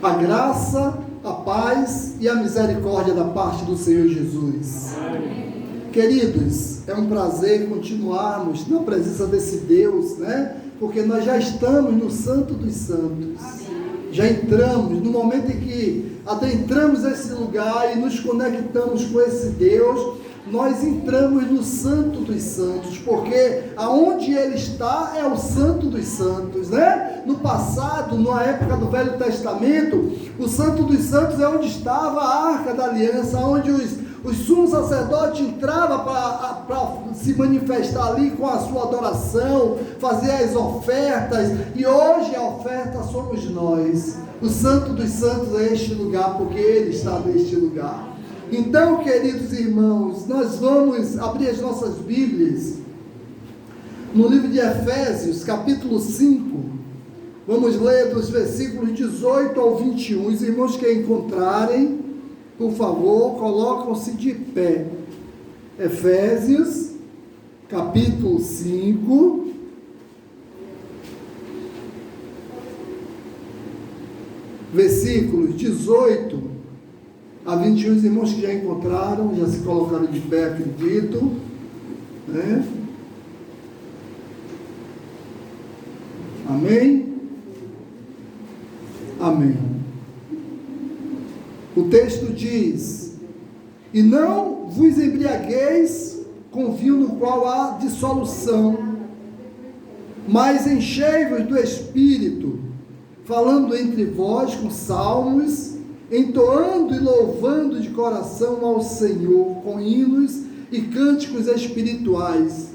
A graça, a paz e a misericórdia da parte do Senhor Jesus. Amém. Queridos, é um prazer continuarmos na presença desse Deus, né? Porque nós já estamos no Santo dos Santos. Já entramos no momento em que adentramos esse lugar e nos conectamos com esse Deus. Nós entramos no Santo dos Santos, porque aonde Ele está é o Santo dos Santos, né? No passado, na época do Velho Testamento, o Santo dos Santos é onde estava a Arca da Aliança, onde os sumos sacerdotes entravam para se manifestar ali com a sua adoração, fazer as ofertas, e hoje a oferta somos nós. O Santo dos Santos é este lugar, porque Ele está neste lugar. Então, queridos irmãos, nós vamos abrir as nossas Bíblias no livro de Efésios, capítulo 5. Vamos ler dos versículos 18 ao 21. Os irmãos que encontrarem, por favor, colocam-se de pé. Efésios, capítulo 5. Versículos 18 a 21, os irmãos que já encontraram, já se colocaram de pé, acredito, né? Amém? Amém. O texto diz: e não vos embriagueis com vinho no qual há dissolução, mas enchei-vos do Espírito, falando entre vós com salmos, entoando e louvando de coração ao Senhor com hinos e cânticos espirituais,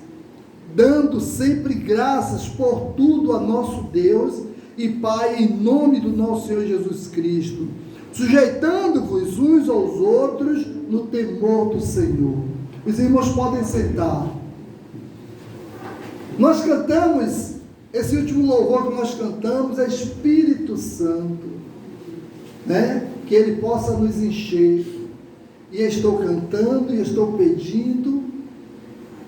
dando sempre graças por tudo a nosso Deus e Pai, em nome do nosso Senhor Jesus Cristo, sujeitando-vos uns aos outros no temor do Senhor. Os irmãos podem sentar. Nós cantamos, esse último louvor que nós cantamos é Espírito Santo, né? Que Ele possa nos encher. E estou cantando e estou pedindo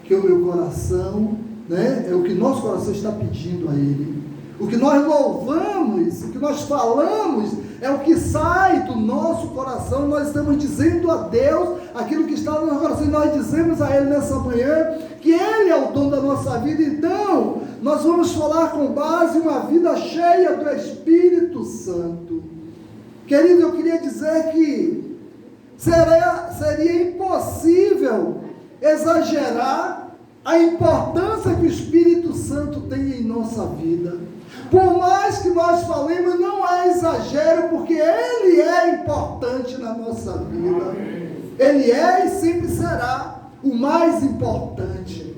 que o meu coração, né? É o que nosso coração está pedindo a Ele. O que nós louvamos, o que nós falamos, é o que sai do nosso coração. Nós estamos dizendo a Deus aquilo que está no nosso coração. E nós dizemos a Ele nessa manhã que Ele é o dono da nossa vida. Então, nós vamos falar com base em uma vida cheia do Espírito Santo. Querido, eu queria dizer que seria impossível exagerar a importância que o Espírito Santo tem em nossa vida. Por mais que nós falemos, não é exagero, porque Ele é importante na nossa vida. Ele é e sempre será o mais importante,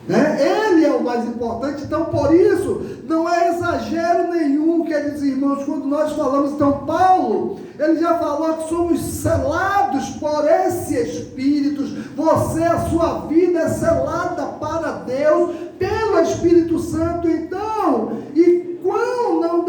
né? Ele é o mais importante. Então, por isso, não é exagero nenhum, queridos irmãos, quando nós falamos. Então, Paulo, ele já falou que somos selados por esse Espírito. Você, a sua vida é selada para Deus pelo Espírito Santo. Então, e como não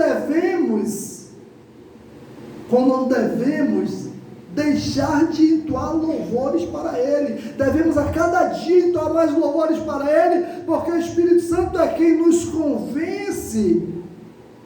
devemos deixar de entoar louvores para Ele. Devemos a cada dia entoar mais louvores para Ele, porque o Espírito Santo é quem nos convence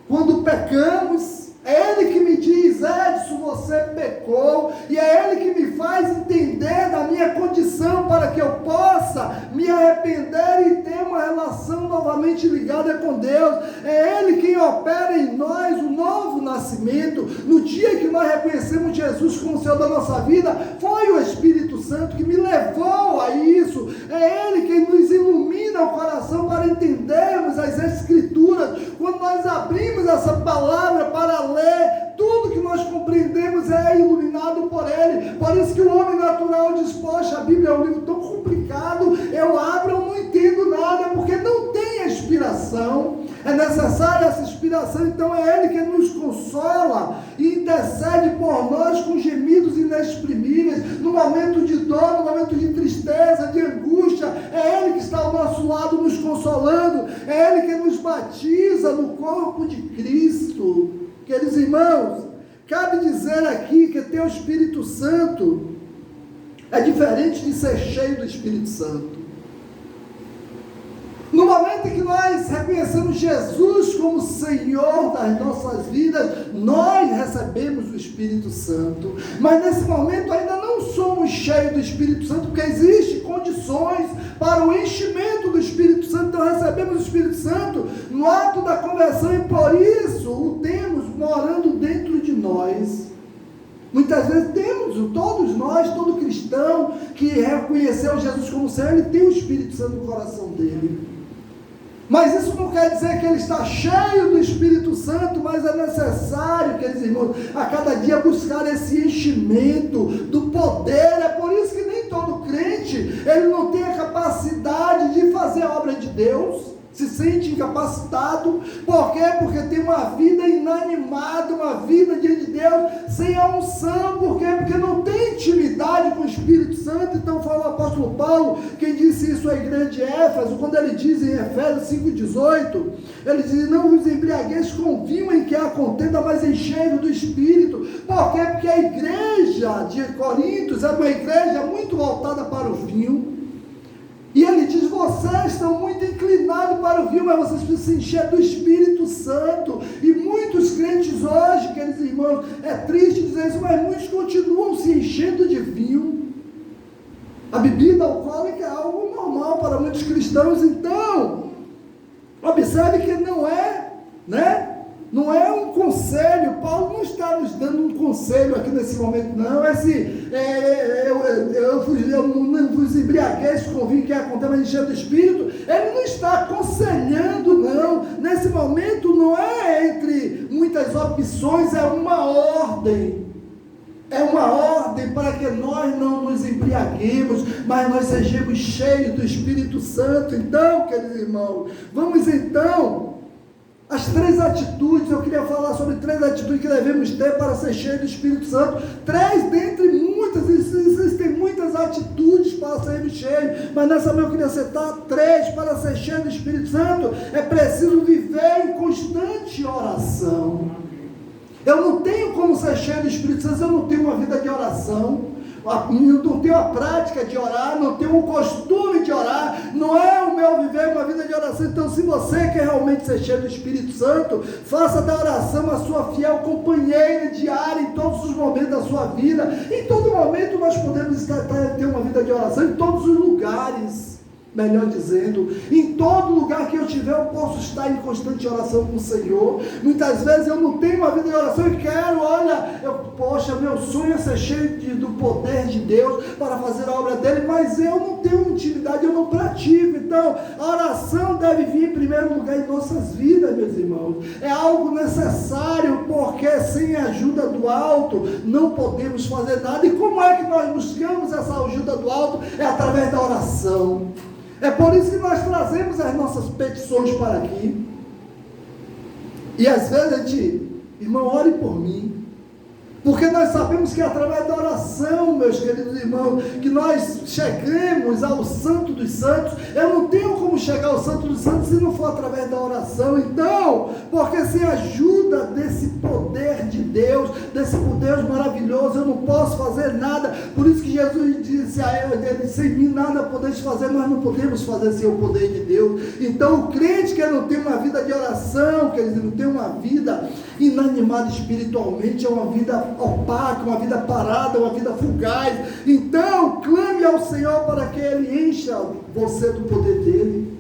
quando pecamos. É Ele que me diz: Edson, você pecou, e é Ele que me faz entender da minha condição para que eu possa me arrepender e ter uma relação novamente ligada com Deus. É Ele quem opera em nós o novo nascimento. No dia que nós reconhecemos Jesus como o Senhor da nossa vida, foi o Espírito Santo que me levou a isso. É Ele quem nos ilumina o coração para entendermos as Escrituras. Quando nós abrimos essa palavra para ler, tudo que nós compreendemos é iluminado por Ele. Por isso que o homem natural diz: poxa, a Bíblia é um livro tão complicado, eu abro, eu não entendo nada, porque não tem inspiração. É necessária essa inspiração. Então é Ele que nos consola e intercede por nós com gemidos inexprimíveis, no momento de dor, no momento de tristeza, de angústia. É Ele que está ao nosso lado nos consolando. É Ele que nos batiza no corpo de Cristo. Queridos irmãos, cabe dizer aqui que ter o Espírito Santo é diferente de ser cheio do Espírito Santo. No momento em que nós reconhecemos Jesus como Senhor das nossas vidas, nós recebemos o Espírito Santo, mas nesse momento ainda não somos cheios do Espírito Santo, porque existem condições para o enchimento do Espírito Santo. Então recebemos o Espírito Santo no ato da conversão e por isso o temos morando dentro de nós. Muitas vezes todos nós, todo cristão que reconheceu Jesus como Senhor, ele tem o Espírito Santo no coração dele. Mas isso não quer dizer que ele está cheio do Espírito Santo, mas é necessário, queridos irmãos, a cada dia buscar esse enchimento do poder. É por isso que nem todo crente, ele não tem a capacidade de fazer a obra de Deus, se sente incapacitado. Por quê? Porque tem uma vida inanimada, uma vida diante de Deus, sem a unção. Por quê? Porque não tem intimidade com o Espírito Santo. Então fala o apóstolo Paulo, quem disse isso à igreja de Éfeso, quando ele diz em Efésios 5,18, ele diz: não vos embriagueis com vinho em que há contenda, mas enchei-vos do Espírito. Por quê? Porque a igreja de Corintos era uma igreja muito voltada para o vinho. E ele diz: vocês estão muito inclinados para o vinho, mas vocês precisam se encher do Espírito Santo. E muitos crentes hoje, queridos irmãos, é triste dizer isso, mas muitos continuam se enchendo de vinho. A bebida alcoólica é algo normal para muitos cristãos. Então, observe que não é, não é um conselho. Paulo não está nos dando um conselho aqui nesse momento, não. Eu não vos embriagueis com vinho que acontece, mas enchendo do Espírito. Ele não está aconselhando, não. Nesse momento não é entre muitas opções, é uma ordem. É uma ordem para que nós não nos embriaguemos, mas nós sejamos cheios do Espírito Santo. Então, queridos irmãos, vamos então as 3 atitudes. Eu queria falar sobre 3 atitudes que devemos ter para ser cheio do Espírito Santo. 3 dentre muitas, existem muitas atitudes para sermos cheios, mas nessa manhã eu queria citar 3 para ser cheio do Espírito Santo. É preciso viver em constante oração. Eu não tenho como ser cheio do Espírito Santo se eu não tenho uma vida de oração. Eu não tenho a prática de orar, não tenho o costume de orar, não é o meu viver uma vida de oração. Então, se você quer realmente ser cheio do Espírito Santo, faça da oração a sua fiel companheira diária em todos os momentos da sua vida. Em todo momento nós podemos ter uma vida de oração, em todos os lugares. Melhor dizendo, em todo lugar que eu estiver, eu posso estar em constante oração com o Senhor. Muitas vezes eu não tenho uma vida de oração e quero, poxa, meu sonho é ser cheio do poder de Deus para fazer a obra dele, mas eu não tenho intimidade, eu não pratico. Então, a oração deve vir em primeiro lugar em nossas vidas, meus irmãos. É algo necessário, porque sem a ajuda do alto, não podemos fazer nada. E como é que nós buscamos essa ajuda do alto? É através da oração. É por isso que nós trazemos as nossas petições para aqui. E às vezes a gente, irmão, ore por mim. Porque nós sabemos que é através da oração, meus queridos irmãos, que nós chegamos ao Santo dos Santos. Eu não tenho como chegar ao Santo dos Santos se não for através da oração. Então, porque sem a ajuda desse poder de Deus, desse poder maravilhoso, eu não posso fazer nada. Por isso que Jesus disse a ele: sem mim nada podeis fazer. Nós não podemos fazer sem o poder de Deus. Então, o crente que não tem uma vida de oração, que ele não tem uma vida inanimada espiritualmente, é uma vida opaca, uma vida parada, uma vida fugaz. Então, clame ao Senhor para que Ele encha você do poder dEle.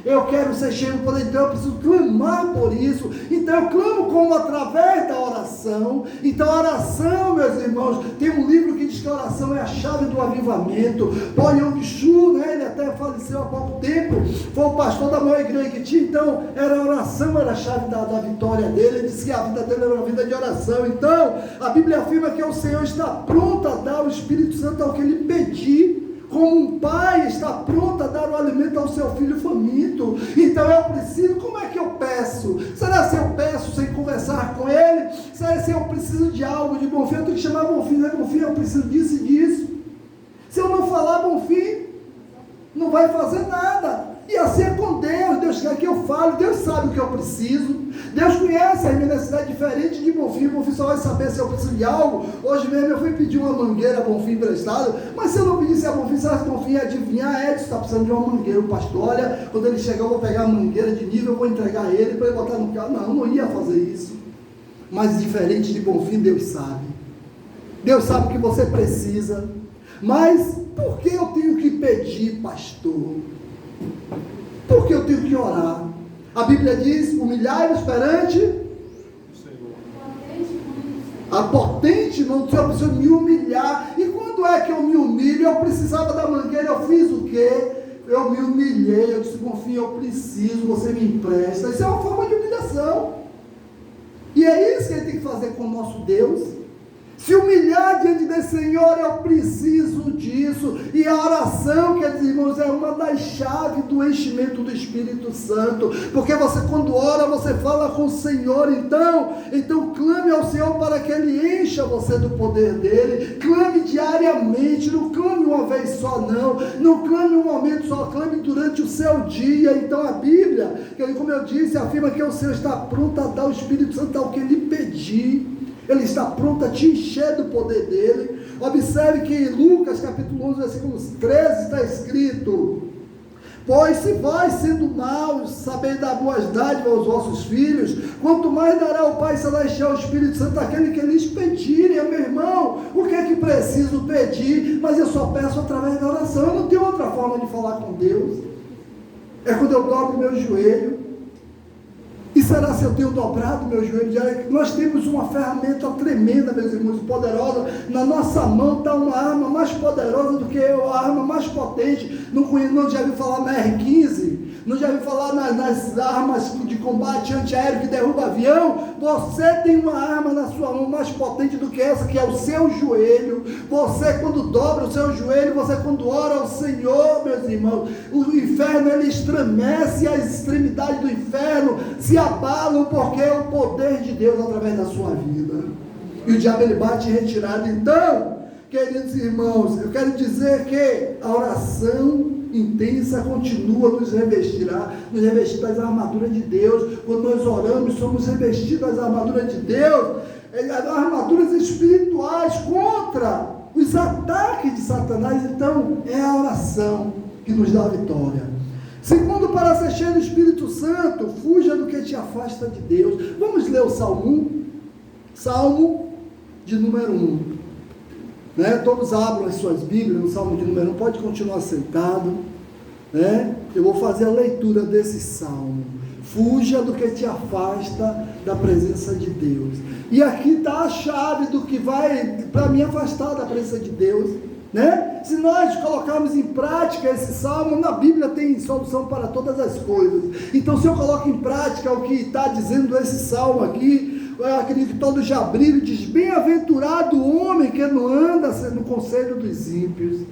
Eu quero ser cheio do poder de Deus, eu preciso clamar por isso. Então eu clamo como através da oração. Então a oração, meus irmãos, tem um livro que diz que a oração é a chave do avivamento. Paul Yong-Chu, ele até faleceu há pouco tempo, foi o pastor da maior igreja que tinha. Então a oração era a chave da vitória dele. Ele disse que a vida dele era uma vida de oração. Então a Bíblia afirma que o Senhor está pronto a dar o Espírito Santo ao que Ele pedir, como um pai está pronto a dar o alimento ao seu filho faminto. Então eu preciso, como é que eu peço? Será se eu peço sem conversar com ele? Será se eu preciso de algo de Bonfim? Eu tenho que chamar Bonfim, Bonfim, eu preciso disso e disso. Se eu não falar Bonfim, não vai fazer nada. E assim é com Deus. Deus quer que eu fale, Deus sabe o que eu preciso. Deus conhece a minha necessidade diferente de Bonfim. Bonfim só vai saber se eu preciso de algo. Hoje mesmo eu fui pedir uma mangueira a Bonfim emprestado, mas se eu não pedisse a Bonfim, será que Bonfim ia adivinhar? Edson está precisando de uma mangueira. O pastor, olha, quando ele chegar eu vou pegar a mangueira de nível, eu vou entregar a ele para ele botar no carro. Não ia fazer isso. Mas diferente de Bonfim, Deus sabe. Deus sabe o que você precisa. Mas por que eu tenho que pedir, pastor? Por que eu tenho que orar? A Bíblia diz: humilhai-vos perante a potente mão do Senhor. Eu preciso me humilhar. E quando é que eu me humilho? Eu precisava da mangueira, eu fiz o quê? Eu me humilhei, eu disse: Bonfim, eu preciso, você me empresta. Isso é uma forma de humilhação. E é isso que ele tem que fazer com o nosso Deus. Se humilhar diante desse Senhor, eu preciso disso. E a oração, quer dizer, irmãos, é uma das chaves do enchimento do Espírito Santo. Porque você, quando ora, você fala com o Senhor. Então clame ao Senhor para que Ele encha você do poder dEle. Clame diariamente, não clame uma vez só, não. Não clame um momento só, clame durante o seu dia. Então a Bíblia, como eu disse, afirma que o Senhor está pronto a dar o Espírito Santo ao que Ele pedir. Ele está pronto a te encher do poder dele. Observe que em Lucas capítulo 11, versículo 13 está escrito: pois se vós, sendo maus, sabeis dar boas dádivas aos vossos filhos, quanto mais dará o Pai Celestial o Espírito Santo àquele que lhes pedirem. Meu irmão, o que é que preciso pedir? Mas eu só peço através da oração. Eu não tenho outra forma de falar com Deus. É quando eu dobro o meu joelho. E será se eu tenho dobrado meu joelho diário? Nós temos uma ferramenta tremenda, meus irmãos, poderosa. Na nossa mão está uma arma mais poderosa do que a arma mais potente. Não já ouviu falar na R-15? Não já ouviu falar nas armas de combate antiaéreo que derruba avião? Você tem uma arma na sua mão mais potente do que essa, que é o seu joelho. Você, quando dobra o seu joelho, você quando ora ao Senhor, meus irmãos, o inferno, ele estremece, as extremidades do inferno se abalam, porque é o poder de Deus através da sua vida. E o diabo, ele bate em retirada. Então, queridos irmãos, eu quero dizer que a oração intensa continua nos revestir das armaduras de Deus. Quando nós oramos, somos revestidos das armaduras de Deus, armaduras espirituais contra os ataques de Satanás. Então é a oração que nos dá a vitória. Segundo, para ser cheio do Espírito Santo, fuja do que te afasta de Deus. Vamos ler o Salmo 1, Salmo de número 1. Todos abram as suas Bíblias no Salmo de número 1, pode continuar sentado. Eu vou fazer a leitura desse Salmo. Fuja do que te afasta da presença de Deus. E aqui está a chave do que vai para me afastar da presença de Deus. Se nós colocarmos em prática esse Salmo, na Bíblia tem solução para todas as coisas. Então, se eu coloco em prática o que está dizendo esse Salmo aqui, eu acredito que todos já abriram, diz: bem-aventurado o homem que não anda no conselho dos ímpios,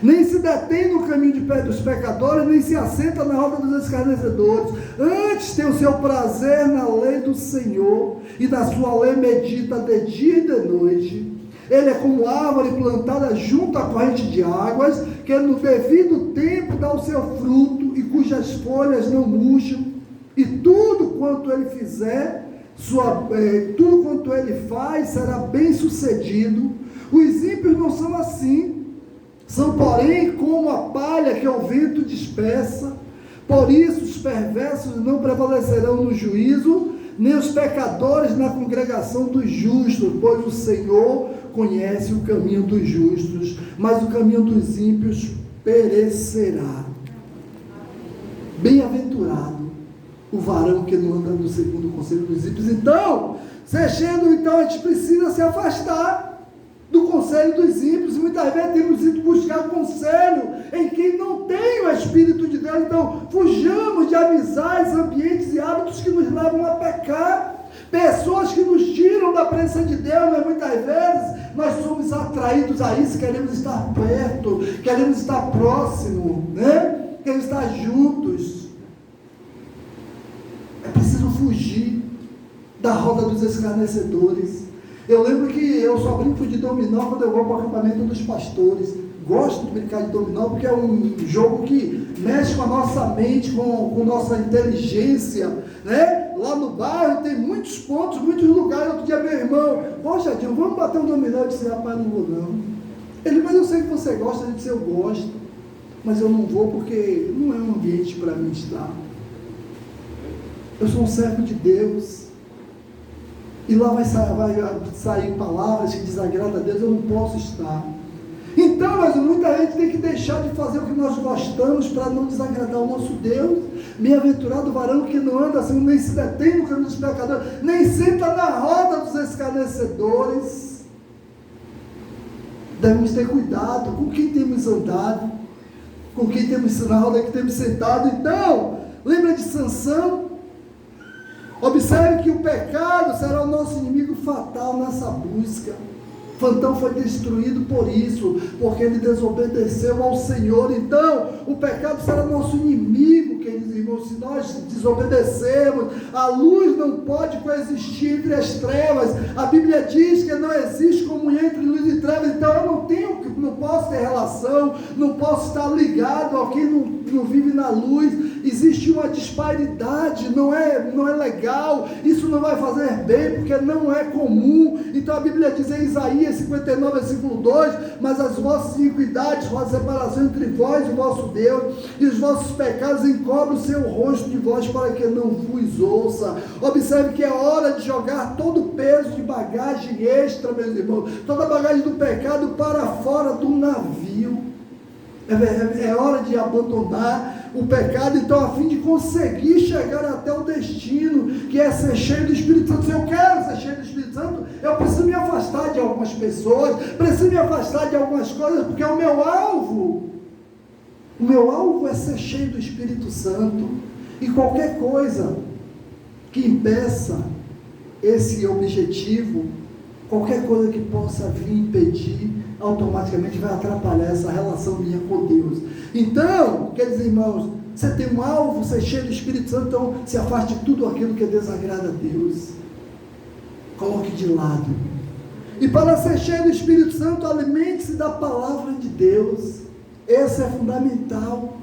nem se detém no caminho de pé dos pecadores, nem se assenta na roda dos escarnecedores. Antes tem o seu prazer na lei do Senhor, e na sua lei medita de dia e de noite. Ele é como árvore plantada junto à corrente de águas, que no devido tempo dá o seu fruto, e cujas folhas não murcham, e tudo quanto ele fizer, tudo quanto ele faz será bem sucedido. Os ímpios não são assim, são porém como a palha que o vento dispersa. Por isso os perversos não prevalecerão no juízo, nem os pecadores na congregação dos justos, pois o Senhor conhece o caminho dos justos, mas o caminho dos ímpios perecerá. Bem-aventurado o varão que não anda no segundo conselho dos ímpios. Então, a gente precisa se afastar do conselho dos ímpios. E muitas vezes temos ido buscar conselho em quem não tem o Espírito de Deus. Então, fujamos de amizades, ambientes e hábitos que nos levam a pecar. Pessoas que nos tiram da presença de Deus, mas muitas vezes nós somos atraídos a isso, queremos estar perto, queremos estar próximo, queremos estar juntos. É preciso fugir da roda dos escarnecedores. Eu lembro que eu só brinco de dominó quando eu vou para o acampamento dos pastores. Gosto de brincar de dominó porque é um jogo que mexe com a nossa mente, com nossa inteligência, Lá no bairro tem muitos pontos, muitos lugares. Outro dia meu irmão: poxa, Dinho, vamos bater um dominó. Eu disse: rapaz, não vou não. Ele: mas eu sei que você gosta. Eu disse: eu gosto, mas eu não vou porque não é um ambiente para mim estar. Eu sou um servo de Deus. e lá vai sair palavras que desagradam a Deus, eu não posso estar. Então, mas muita gente tem que deixar de fazer o que nós gostamos para não desagradar o nosso Deus. Bem-aventurado o varão que não anda assim, nem se detém no caminho dos pecadores, nem senta na roda dos escarnecedores. Devemos ter cuidado com quem temos andado, com quem temos na roda que temos sentado. Então, lembra de Sansão? Observe que o pecado será o nosso inimigo fatal nessa busca. Fantão foi destruído por isso, porque ele desobedeceu ao Senhor. Então, o pecado será nosso inimigo, queridos irmãos. Se nós desobedecermos, a luz não pode coexistir entre as trevas. A Bíblia diz que não existe comunhão entre luz e trevas. Então, eu não posso ter relação, não posso estar ligado a quem não vive na luz. Existe uma disparidade, não é legal, isso não vai fazer bem, porque não é comum. Então a Bíblia diz em Isaías 59, versículo 2, mas as vossas iniquidades fazem separação entre vós e o vosso Deus, e os vossos pecados encobrem o seu rosto de vós, para que não vos ouça. Observe que é hora de jogar todo o peso de bagagem extra, meus irmãos, toda a bagagem do pecado para fora do navio. É hora de abandonar o pecado, então, a fim de conseguir chegar até o destino, que é ser cheio do Espírito Santo. Se eu quero ser cheio do Espírito Santo, eu preciso me afastar de algumas pessoas, preciso me afastar de algumas coisas, porque o meu alvo é ser cheio do Espírito Santo, e qualquer coisa que impeça esse objetivo, qualquer coisa que possa vir impedir, automaticamente vai atrapalhar essa relação minha com Deus. Então, queridos irmãos, você tem um alvo, você é cheio do Espírito Santo, então se afaste de tudo aquilo que desagrada a Deus, coloque de lado. E para ser cheio do Espírito Santo, alimente-se da palavra de Deus. Esse é fundamental,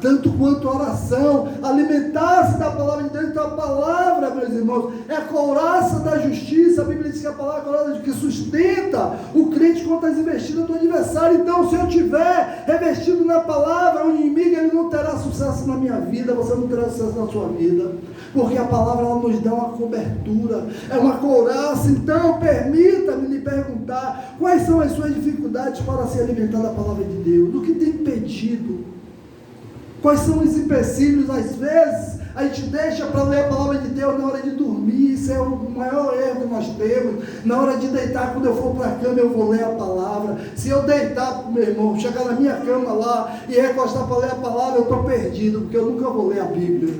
tanto quanto a oração, alimentar-se da palavra de Deus. Então a palavra, meus irmãos, é a couraça da justiça. A Bíblia diz que a palavra é a couraça que sustenta o crente contra as investidas do adversário. Então, se eu estiver revestido na palavra, o inimigo ele não terá sucesso na minha vida, você não terá sucesso na sua vida, porque a palavra ela nos dá uma cobertura, é uma couraça. Então, permita-me lhe perguntar, quais são as suas dificuldades para se alimentar da palavra de Deus? O que tem impedido? Quais são os empecilhos? Às vezes a gente deixa para ler a palavra de Deus na hora de dormir. Isso é o maior erro que nós temos. Na hora de deitar, quando eu for para a cama, eu vou ler a palavra. Se eu deitar, meu irmão, chegar na minha cama lá e recostar para ler a palavra, eu estou perdido, porque eu nunca vou ler a Bíblia.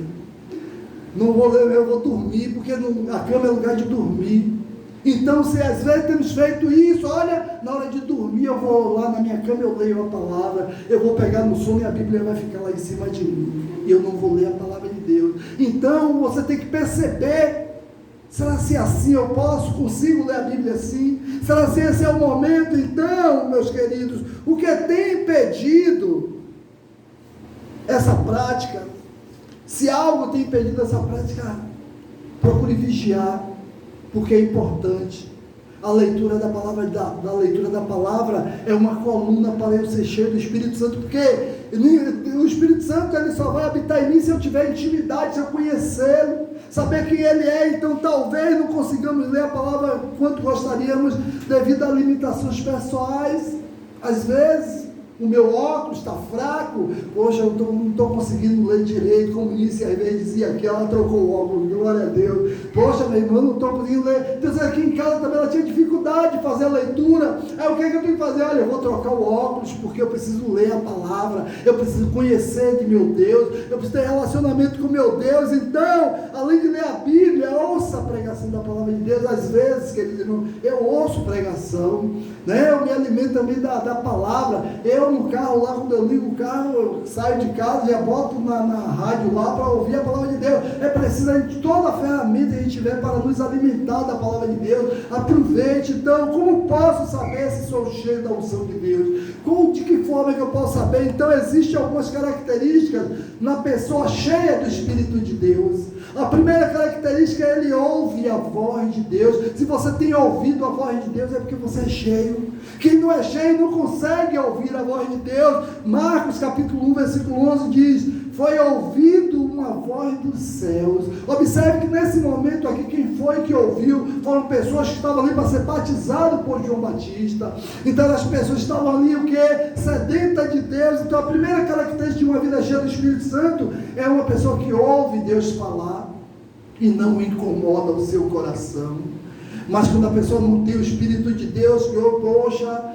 Não vou ler, eu vou dormir, porque a cama é lugar de dormir. Então, se às vezes temos feito isso, olha, na hora de dormir eu vou lá na minha cama, eu leio a palavra, eu vou pegar no sono e a Bíblia vai ficar lá em cima de mim, e eu não vou ler a palavra de Deus. Então, você tem que perceber, será se assim eu consigo ler a Bíblia assim? Será se esse é o momento? Então, meus queridos, o que tem impedido essa prática? Se algo tem impedido essa prática, procure vigiar, porque é importante. A leitura da palavra, da leitura da palavra é uma coluna para eu ser cheio do Espírito Santo, porque o Espírito Santo ele só vai habitar em mim se eu tiver intimidade, se eu conhecê-lo, saber quem ele é. Então talvez não consigamos ler a palavra quanto gostaríamos, devido a limitações pessoais. Às vezes o meu óculos está fraco, hoje eu não estou conseguindo ler direito, como Nice às vezes dizia que ela trocou o óculos, glória a Deus. Poxa, meu irmão, não estou conseguindo ler. Então, aqui em casa também ela tinha dificuldade de fazer a leitura. Aí o que eu tenho que fazer? Olha, eu vou trocar o óculos, porque eu preciso ler a palavra, eu preciso conhecer de meu Deus, eu preciso ter relacionamento com meu Deus. Então, além de ler a Bíblia, ouça a pregação da palavra de Deus. Às vezes, querido irmão, eu ouço pregação, né? Eu me alimento também da palavra. Eu no carro lá, quando eu ligo o carro, eu saio de casa e já boto na rádio lá para ouvir a palavra de Deus. É preciso a gente, toda a ferramenta que a gente tiver para nos alimentar da palavra de Deus. Aproveite. Então, como posso saber se sou cheio da unção de Deus? De que forma que eu posso saber? Então, existem algumas características na pessoa cheia do Espírito de Deus. A primeira característica é ele ouve a voz de Deus. Se você tem ouvido a voz de Deus, é porque você é cheio. Quem não é cheio não consegue ouvir a voz de Deus. Marcos capítulo 1, versículo 11 diz: foi ouvido uma voz dos céus. Observe que nesse momento aqui, quem foi que ouviu? Foram pessoas que estavam ali para ser batizadas por João Batista. Então as pessoas estavam ali, o que? Sedenta de Deus. Então a primeira característica de uma vida cheia do Espírito Santo é uma pessoa que ouve Deus falar e não incomoda o seu coração. Mas quando a pessoa não tem o Espírito de Deus, que, poxa,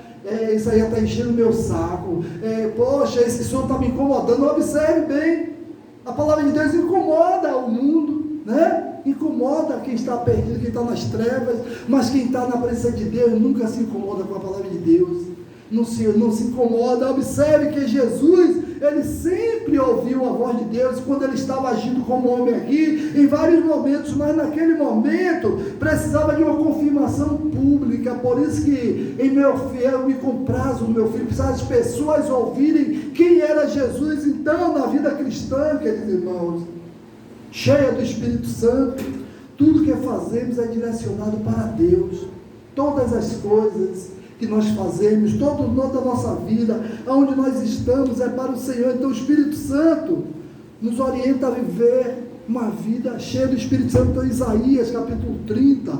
isso aí está enchendo o meu saco, poxa, esse som está me incomodando. Observe bem, a palavra de Deus incomoda o mundo, né? Incomoda quem está perdido, quem está nas trevas, mas quem está na presença de Deus nunca se incomoda com a palavra de Deus, não se incomoda. Observe que Jesus, ele sempre ouviu a voz de Deus quando ele estava agindo como homem aqui, em vários momentos, mas naquele momento precisava de uma confirmação pública. Por isso que eu me comprazo no meu filho, precisava as pessoas ouvirem quem era Jesus. Então, na vida cristã, queridos irmãos, cheia do Espírito Santo, tudo que fazemos é direcionado para Deus. Todas as coisas que nós fazemos, toda a nossa vida, aonde nós estamos, é para o Senhor. Então o Espírito Santo nos orienta a viver uma vida cheia do Espírito Santo. Então Isaías capítulo 30,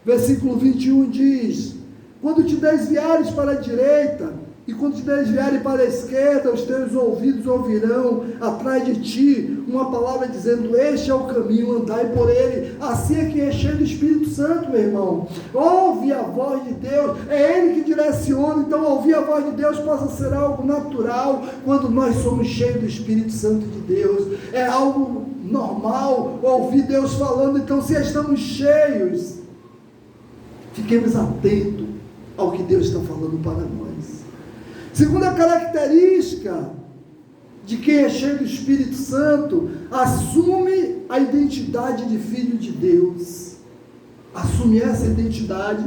versículo 21 diz: quando te desviares para a direita, e quando te desviares para a esquerda, os teus ouvidos ouvirão atrás de ti uma palavra dizendo: este é o caminho, andai por ele. Assim é que é cheio do Espírito Santo, meu irmão. Ouve a voz de Deus, é ele que direciona. Então ouvir a voz de Deus possa ser algo natural quando nós somos cheios do Espírito Santo de Deus. É algo normal ouvir Deus falando. Então, se estamos cheios, fiquemos atentos ao que Deus está falando para nós. Segunda característica de quem é cheio do Espírito Santo: assume a identidade de filho de Deus. Assume essa identidade.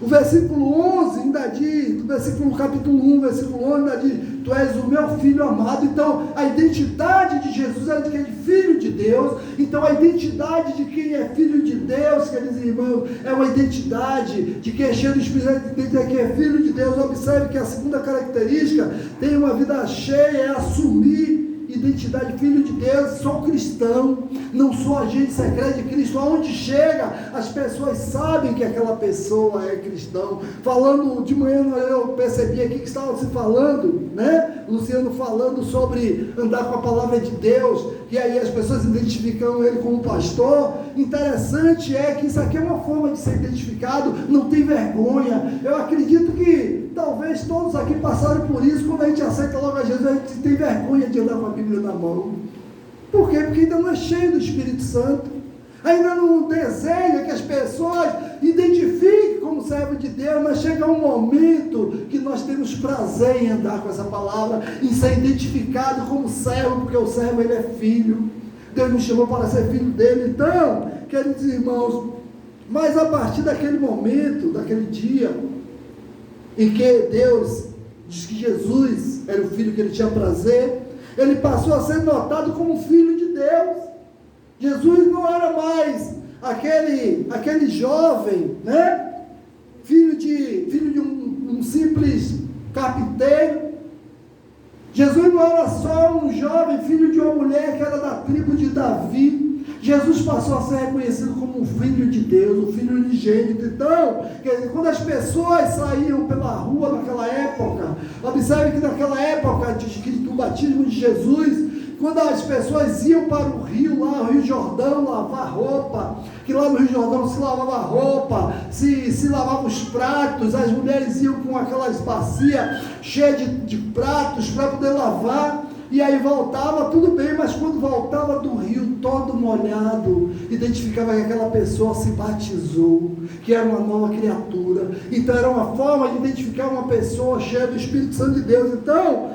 O versículo 11 ainda diz, do versículo capítulo 1, versículo 11 ainda diz: tu és o meu filho amado. Então a identidade de Jesus é de quem é de filho de Deus. Então a identidade de quem é filho de Deus, queridos irmãos, é uma identidade de quem é cheio do Espírito Santo, de quem é filho de Deus. Observe que a segunda característica, tem uma vida cheia, é assumir identidade, filho de Deus. Sou cristão, não sou agente secreto de Cristo. Aonde chega, as pessoas sabem que aquela pessoa é cristão. Falando de manhã, eu percebi aqui que estava se falando, né? Luciano falando sobre andar com a palavra de Deus, e aí as pessoas identificam ele como pastor. Interessante é que isso aqui é uma forma de ser identificado, não tem vergonha. Eu acredito que talvez todos aqui passaram por isso. Quando a gente aceita logo a Jesus, a gente tem vergonha de andar com a Bíblia na mão. Por quê? Porque ainda não é cheio do Espírito Santo, ainda não deseja que as pessoas identifiquem como servo de Deus. Mas chega um momento que nós temos prazer em andar com essa palavra, em ser identificado como servo, porque o servo, ele é filho. Deus nos chamou para ser filho dele. Então, queridos irmãos, mas a partir daquele momento, daquele dia, em que Deus diz que Jesus era o filho que ele tinha prazer, ele passou a ser notado como filho de Deus. Jesus não era mais aquele jovem, né? Filho de um simples carpinteiro. Jesus não era só um jovem filho de uma mulher que era da tribo de Davi. Jesus passou a ser reconhecido como um filho de Deus, um filho unigênito. Então, quando as pessoas saíam pela rua naquela época, observe que naquela época do batismo de Jesus, quando as pessoas iam para o rio, lá o Rio Jordão, lavar roupa, que lá no Rio Jordão se lavava roupa, se lavava os pratos, as mulheres iam com aquelas bacias cheias de pratos para poder lavar, e aí voltava, tudo bem, mas quando voltava do rio todo molhado, identificava que aquela pessoa se batizou, que era uma nova criatura. Então era uma forma de identificar uma pessoa cheia do Espírito Santo de Deus. Então,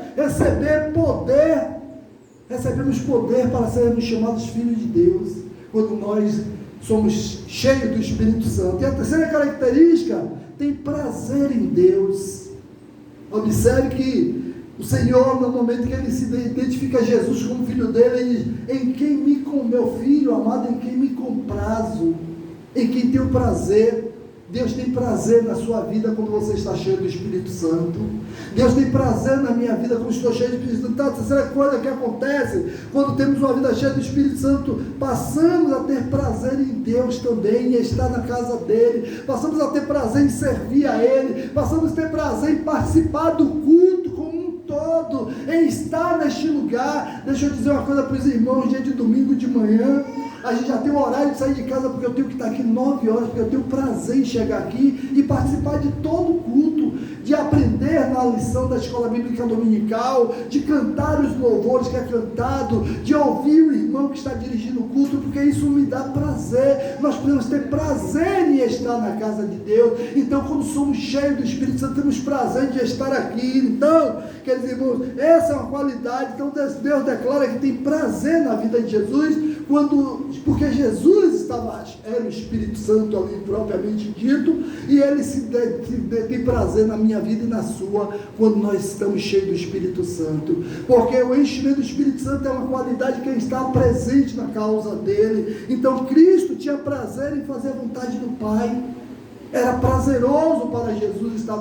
recebemos poder para sermos chamados filhos de Deus, quando nós somos cheios do Espírito Santo. E a terceira característica, tem prazer em Deus. Observe que o Senhor, no momento que ele se identifica Jesus como filho dele, ele diz: em quem meu filho amado, em quem me comprazo, em quem tenho prazer. Deus tem prazer na sua vida quando você está cheio do Espírito Santo. Deus tem prazer na minha vida quando estou cheio do Espírito Santo. Então, a terceira coisa que acontece quando temos uma vida cheia do Espírito Santo, passamos a ter prazer em Deus também, em estar na casa dele, passamos a ter prazer em servir a ele, passamos a ter prazer em participar do culto como um todo, em estar neste lugar. Deixa eu dizer uma coisa para os irmãos: dia de domingo de manhã, a gente já tem o horário de sair de casa, porque eu tenho que estar aqui 9 horas, porque eu tenho prazer em chegar aqui e participar de todo o culto, de aprender na lição da escola bíblica dominical, de cantar os louvores que é cantado, de ouvir o irmão que está dirigindo o culto, porque isso me dá prazer. Nós podemos ter prazer em estar na casa de Deus. Então, quando somos cheios do Espírito Santo, temos prazer de estar aqui. Então, queridos irmãos, essa é uma qualidade. Então, Deus declara que tem prazer na vida de Jesus, porque Jesus era o Espírito Santo ali propriamente dito, e ele tem prazer na minha vida e na sua, quando nós estamos cheios do Espírito Santo, porque o enchimento do Espírito Santo é uma qualidade que está presente na causa dele. Então Cristo tinha prazer em fazer a vontade do Pai. Era prazeroso para Jesus estar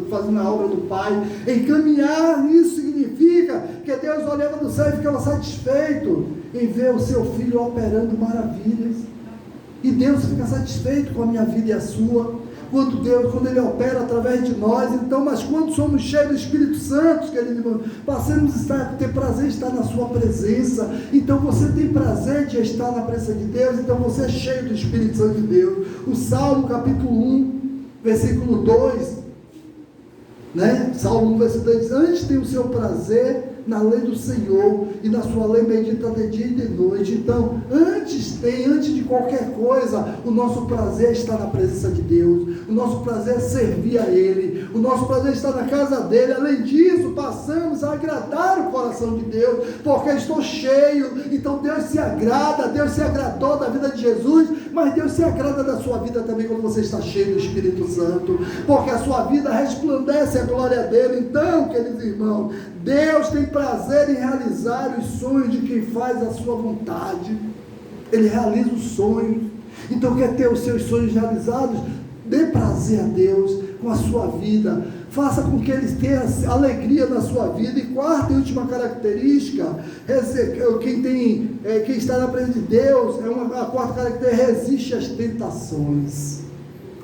fazendo a obra do Pai. Encaminhar, isso significa que Deus olhava do céu e ficava satisfeito em ver o seu Filho operando maravilhas. E Deus fica satisfeito com a minha vida e a sua, quando Ele opera através de nós. Então, mas quando somos cheios do Espírito Santo, querido irmão, passemos a ter prazer em estar na sua presença. Então você tem prazer de estar na presença de Deus, então você é cheio do Espírito Santo de Deus. O Salmo capítulo 1, versículo 2, Salmo 1, versículo 2 diz: antes tem o seu prazer na lei do Senhor, e na sua lei medita de dia e de noite. Então, antes de qualquer coisa, o nosso prazer é estar na presença de Deus, o nosso prazer é servir a Ele, o nosso prazer é estar na casa dEle. Além disso, passamos a agradar o coração de Deus, porque estou cheio. Então Deus se agrada, Deus se agradou da vida de Jesus, mas Deus se agrada da sua vida também quando você está cheio do Espírito Santo, porque a sua vida resplandece a glória dEle. Então, queridos irmãos, Deus tem prazer em realizar os sonhos de quem faz a sua vontade. Ele realiza os sonhos. Então, quer ter os seus sonhos realizados? Dê prazer a Deus com a sua vida. Faça com que Ele tenha alegria na sua vida. E quarta e última característica, quem está na presença de Deus, a quarta característica: resiste às tentações.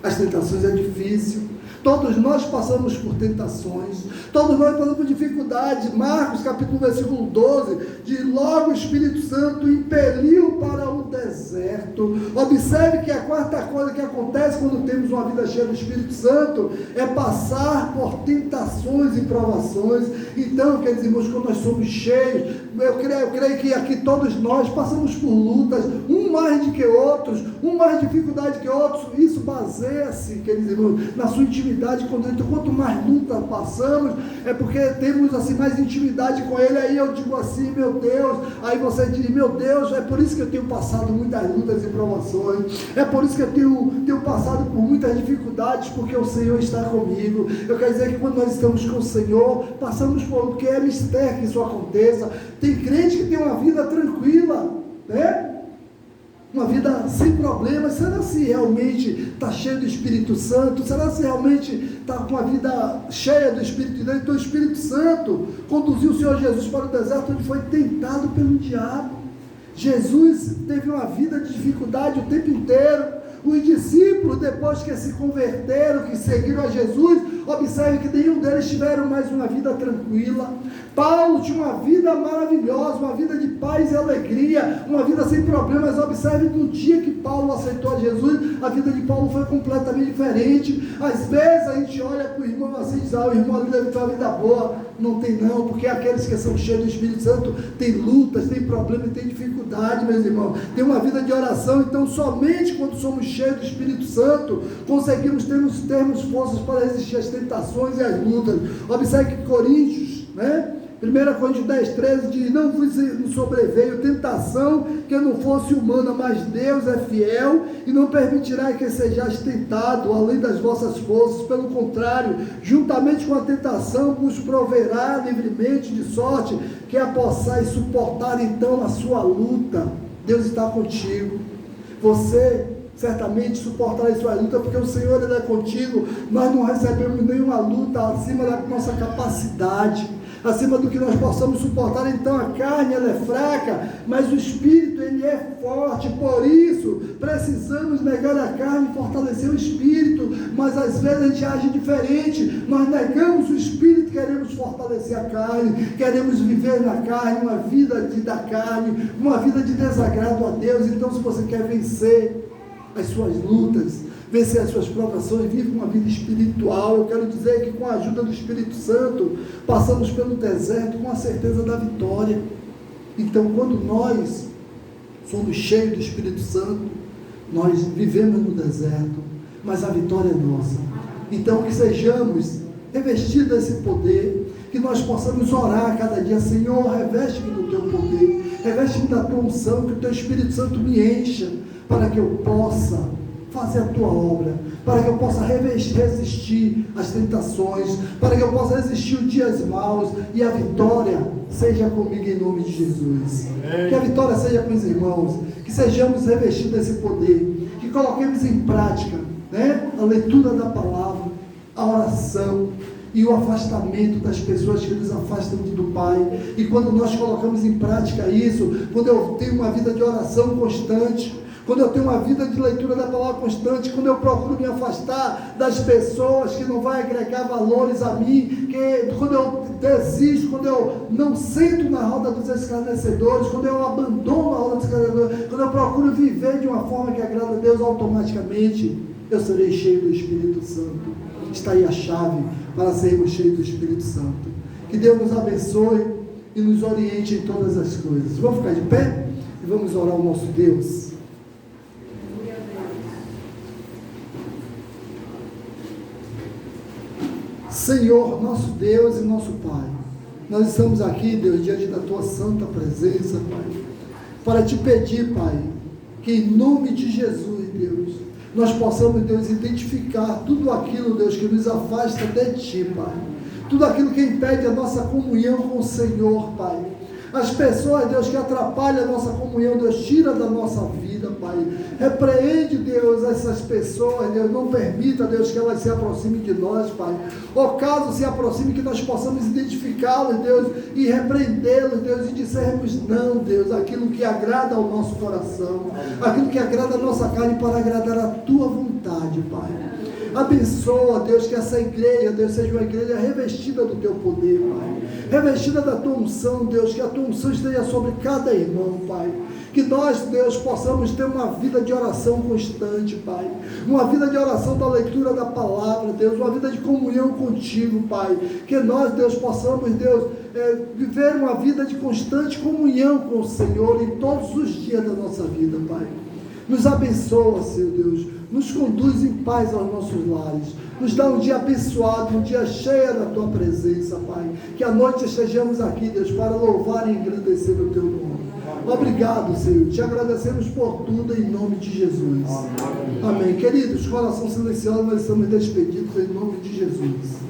As tentações é difícil. Todos nós passamos por tentações, todos nós passamos por dificuldades. Marcos capítulo versículo 12, diz: logo o Espírito Santo impeliu para o deserto. Observe que a quarta coisa que acontece quando temos uma vida cheia do Espírito Santo é passar por tentações e provações. Então, queridos irmãos, quando nós somos cheios, eu creio que aqui todos nós passamos por lutas, um mais do que outros, um mais dificuldade que outros. Isso baseia-se, queridos irmãos, na sua intimidade com Deus. Então, quanto mais luta passamos, é porque temos assim mais intimidade com Ele. Aí eu digo assim: meu Deus. Aí você diz: meu Deus, é por isso que eu tenho passado muitas lutas e provações, é por isso que eu tenho passado por muitas dificuldades, porque o Senhor está comigo. Eu quero dizer que quando nós estamos com o Senhor, passamos por, porque é mistério que isso aconteça. Tem crente que tem uma vida tranquila, uma vida sem problemas. Será se realmente está cheio do Espírito Santo? Será se realmente está com a vida cheia do Espírito de Deus? Então o Espírito Santo conduziu o Senhor Jesus para o deserto, onde foi tentado pelo diabo. Jesus teve uma vida de dificuldade o tempo inteiro. Os discípulos, depois que se converteram, que seguiram a Jesus, observe que nenhum deles tiveram mais uma vida tranquila. Paulo tinha uma vida maravilhosa, uma vida de paz e alegria, uma vida sem problemas. Observe, no dia que Paulo aceitou a Jesus, a vida de Paulo foi completamente diferente. Às vezes a gente olha para o irmão assim e diz: o irmão ali deve ter uma vida boa. Não tem não, porque aqueles que são cheios do Espírito Santo têm lutas, têm problemas, têm dificuldade, meus irmãos. Tem uma vida de oração. Então somente quando somos cheios do Espírito Santo conseguimos termos forças para resistir às tentações e às lutas. Observe que Coríntios, 1 Coríntios 10, 13 diz: não vos sobreveio tentação que não fosse humana, mas Deus é fiel e não permitirá que sejais tentado além das vossas forças. Pelo contrário, juntamente com a tentação vos proverá livremente, de sorte que a possais suportar então a sua luta. Deus está contigo. Você certamente suportarei sua luta, porque o Senhor Ele é contigo. Nós não recebemos nenhuma luta acima da nossa capacidade, acima do que nós possamos suportar. Então a carne ela é fraca, mas o Espírito ele é forte. Por isso precisamos negar a carne e fortalecer o Espírito. Mas às vezes a gente age diferente, nós negamos o Espírito, queremos fortalecer a carne, queremos viver na carne, uma vida da carne, uma vida de desagrado a Deus. Então, se você quer vencer as suas lutas, vencer as suas provações, vive uma vida espiritual, eu quero dizer que com a ajuda do Espírito Santo, passamos pelo deserto com a certeza da vitória. Então, quando nós somos cheios do Espírito Santo, nós vivemos no deserto, mas a vitória é nossa. Então, que sejamos revestidos desse poder, que nós possamos orar cada dia: Senhor, reveste-me do teu poder, reveste-me da tua unção, que o teu Espírito Santo me encha, para que eu possa fazer a tua obra, para que eu possa resistir às tentações, para que eu possa resistir os dias maus, e a vitória seja comigo em nome de Jesus. Que a vitória seja com os irmãos, que sejamos revestidos desse poder, que coloquemos em prática, a leitura da palavra, a oração e o afastamento das pessoas que nos afastam do Pai. E quando nós colocamos em prática isso, quando eu tenho uma vida de oração constante, quando eu tenho uma vida de leitura da palavra constante, quando eu procuro me afastar das pessoas que não vão agregar valores a mim, quando eu desisto, quando eu não sento na roda dos escarnecedores, quando eu abandono a roda dos escarnecedores, quando eu procuro viver de uma forma que agrada a Deus, automaticamente eu serei cheio do Espírito Santo. Está aí a chave para sermos cheios do Espírito Santo. Que Deus nos abençoe e nos oriente em todas as coisas. Vamos ficar de pé e vamos orar ao nosso Deus. Senhor, nosso Deus e nosso Pai, nós estamos aqui, Deus, diante da Tua santa presença, Pai, para Te pedir, Pai, que em nome de Jesus, Deus, nós possamos, Deus, identificar tudo aquilo, Deus, que nos afasta de Ti, Pai, tudo aquilo que impede a nossa comunhão com o Senhor, Pai. As pessoas, Deus, que atrapalham a nossa comunhão, Deus, tira da nossa vida, Pai. Repreende, Deus, essas pessoas, Deus, não permita, Deus, que elas se aproximem de nós, Pai. Ou caso se aproxime, que nós possamos identificá-los, Deus, e repreendê-los, Deus, e dissermos não, Deus, aquilo que agrada ao nosso coração, aquilo que agrada a nossa carne, para agradar a Tua vontade, Pai. Abençoa, Deus, que essa igreja, Deus, seja uma igreja revestida do Teu poder, Pai, revestida da Tua unção, Deus, que a Tua unção esteja sobre cada irmão, Pai, que nós, Deus, possamos ter uma vida de oração constante, Pai, uma vida de oração da leitura da palavra, Deus, uma vida de comunhão contigo, Pai, que nós, Deus, possamos, Deus, viver uma vida de constante comunhão com o Senhor em todos os dias da nossa vida, Pai. Nos abençoa, Senhor Deus, nos conduz em paz aos nossos lares, nos dá um dia abençoado, um dia cheio da Tua presença, Pai, que à noite estejamos aqui, Deus, para louvar e engrandecer o Teu nome. Obrigado, Senhor, te agradecemos por tudo em nome de Jesus. Amém. Queridos, coração silencioso, nós estamos despedidos em nome de Jesus.